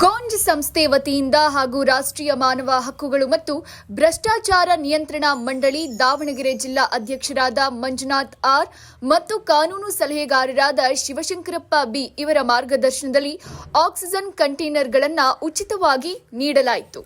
ಗೋಂಜ್ ಸಂಸ್ಥೆ ವತಿಯಿಂದ ಹಾಗೂ ರಾಷ್ಟ್ರೀಯ ಮಾನವ ಹಕ್ಕುಗಳು ಮತ್ತು ಭ್ರಷ್ಟಾಚಾರ ನಿಯಂತ್ರಣ ಮಂಡಳಿ ದಾವಣಗೆರೆ ಜಿಲ್ಲಾ ಅಧ್ಯಕ್ಷರಾದ ಮಂಜುನಾಥ್ ಆರ್ ಮತ್ತು ಕಾನೂನು ಸಲಹೆಗಾರರಾದ ಶಿವಶಂಕರಪ್ಪ ಬಿ ಇವರ ಮಾರ್ಗದರ್ಶನದಲ್ಲಿ ಆಕ್ಸಿಜನ್ ಕಂಟೈನರ್ಗಳನ್ನು ಉಚಿತವಾಗಿ ನೀಡಲಾಯಿತು.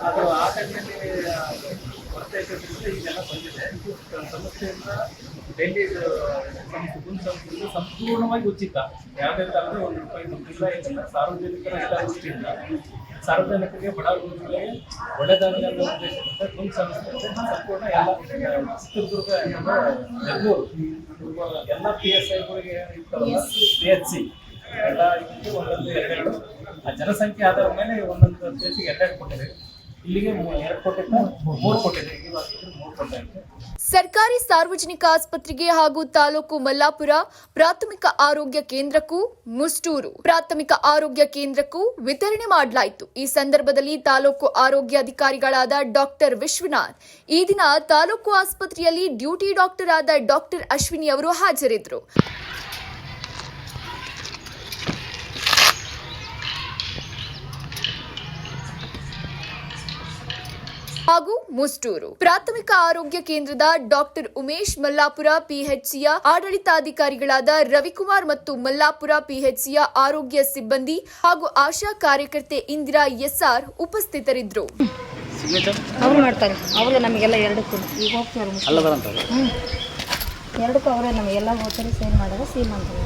ಅದು ಆ ಟೈಮ್ನಲ್ಲಿ ಕೊರತೆ ಈಗೆಲ್ಲ ಬಂದಿದೆ. ಸಂಸ್ಥೆಯಿಂದ ಡೆಲ್ಲಿ ಸಂಸ್ಥೆಯಿಂದ ಸಂಪೂರ್ಣವಾಗಿ ಉಚಿತ, ಯಾವುದೇ ಥರದ ₹1 ನಮಗಿಲ್ಲ, ಏನಿಲ್ಲ. ಸಾರ್ವಜನಿಕರ ಹಿತದೃಷ್ಟಿಯಿಂದ ಸಾರ್ವಜನಿಕರಿಗೆ ಬಡ ರೋಗಿಗಳಿಗೆ ಒಳ್ಳೆದಾಗಲಿ ಅನ್ನೋ ಉದ್ದೇಶದಿಂದ ಗುಂಜ್ ಸಂಸ್ಥೆ ಸಂಪೂರ್ಣ ಎಲ್ಲ ಚಿತ್ರದುರ್ಗ ಬೆಂಗಳೂರು ಎಲ್ಲ PSIಗಳಿಗೆ ಇರ್ತಾರಲ್ಲ, PHC ಎಲ್ಲ ಇದಕ್ಕೆ ಒಂದೊಂದು ಎರಡೆರಡು ಜನಸಂಖ್ಯೆ ಆಧಾರದ ಮೇಲೆ ಒಂದೊಂದು ಪ್ಲೇಸಿಗೆ ಎರಡೆರಡು ಕೊಟ್ಟಿದೆ. ಇಲ್ಲಿಗೆ 2 ಕೊಟ್ಟಿದ್ದ 3 ಕೊಟ್ಟಿದೆ. ಈ ಆಸ್ಪತ್ರೆ 3 ಕೊಟ್ಟಿದೆ. ಸರ್ಕಾರಿ ಸಾರ್ವಜನಿಕ ಆಸ್ಪತ್ರೆಗೆ ಹಾಗೂ ತಾಲೂಕು ಮಲ್ಲಾಪುರ ಪ್ರಾಥಮಿಕ ಆರೋಗ್ಯ ಕೇಂದ್ರಕ್ಕೂ ಮುಸ್ಟೂರು ಪ್ರಾಥಮಿಕ ಆರೋಗ್ಯ ಕೇಂದ್ರಕ್ಕೂ ವಿತರಣೆ ಮಾಡಲಾಯಿತು. ಈ ಸಂದರ್ಭದಲ್ಲಿ ತಾಲೂಕು ಆರೋಗ್ಯಾಧಿಕಾರಿಗಳಾದ ಡಾಕ್ಟರ್ ವಿಶ್ವನಾಥ್, ಈ ದಿನ ತಾಲೂಕು ಆಸ್ಪತ್ರೆಯಲ್ಲಿ ಡ್ಯೂಟಿ ಡಾಕ್ಟರ್ ಆದ ಡಾಕ್ಟರ್ ಅಶ್ವಿನಿ ಅವರು ಹಾಜರಿದ್ದರು. ಹಾಗೂ ಮುಸ್ಟೂರು ಪ್ರಾಥಮಿಕ ಆರೋಗ್ಯ ಕೇಂದ್ರದ ಡಾಕ್ಟರ್ ಉಮೇಶ್, ಮಲ್ಲಾಪುರ PHCಯ ಆಡಳಿತಾಧಿಕಾರಿಗಳಾದ ರವಿಕುಮಾರ್ ಮತ್ತು ಮಲ್ಲಾಪುರ PHCಯ ಆರೋಗ್ಯ ಸಿಬ್ಬಂದಿ ಹಾಗೂ ಆಶಾ ಕಾರ್ಯಕರ್ತೆ ಇಂದಿರಾ SR ಉಪಸ್ಥಿತರಿದ್ದರು. ಅವರು ಮಾಡ್ತಾರೆ, ಅವರು ನಮಗೆಲ್ಲ ಎರಡಕ್ಕೂ ಈಗ ಹೋಗ್ತಾರೆ, ಎರಡಕ್ಕೂ ಅವರೇ ನಮಗೆಲ್ಲ ಹೋಗ್ತಾರೆ, ಸೈನ್ ಮಾಡೋದು ಸೀಲ್ ಮಾಡ್ತಾರೆ.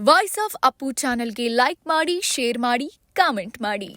ವಾಯ್ಸ್ ಆಫ್ ಅಪ್ಪು ಚಾನೆಲ್ಗೆ ಲೈಕ್ ಮಾಡಿ, ಶೇರ್ ಮಾಡಿ, ಕಾಮೆಂಟ್ ಮಾಡಿ.